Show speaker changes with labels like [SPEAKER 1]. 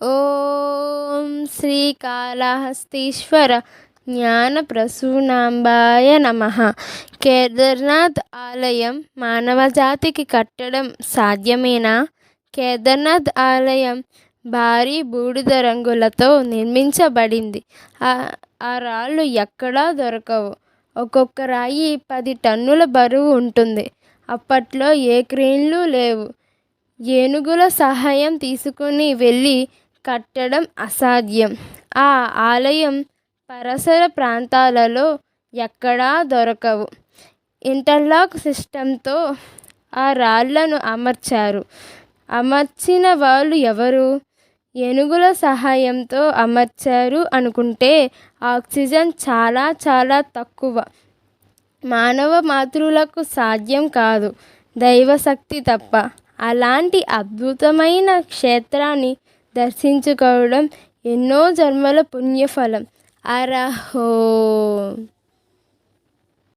[SPEAKER 1] ఓం శ్రీకాళహస్తీశ్వర జ్ఞానప్రసూనాంబాయ నమః. కేదార్నాథ్ ఆలయం మానవజాతికి కట్టడం సాధ్యమేనా? కేదార్నాథ్ ఆలయం భారీ బూడిద రంగులతో నిర్మించబడింది. ఆ రాళ్ళు ఎక్కడా దొరకవు. ఒక్కొక్క రాయి 10 టన్నుల బరువు ఉంటుంది. అప్పట్లో ఏ క్రేన్లు లేవు. ఏనుగుల సహాయం తీసుకుని వెళ్ళి కట్టడం అసాధ్యం. ఆ ఆలయం పరిసర ప్రాంతాలలో ఎక్కడా దొరకవు. ఇంటర్లాక్ సిస్టంతో ఆ రాళ్లను అమర్చారు. అమర్చిన వాళ్ళు ఎవరు? ఏనుగుల సహాయంతో అమర్చారు అనుకుంటే ఆక్సిజన్ చాలా చాలా తక్కువ. మానవ మాతృలకు సాధ్యం కాదు, దైవశక్తి తప్ప. అలాంటి అద్భుతమైన క్షేత్రాన్ని దర్శించుకోవడం ఎన్నో జన్మల పుణ్యఫలం. అరహో.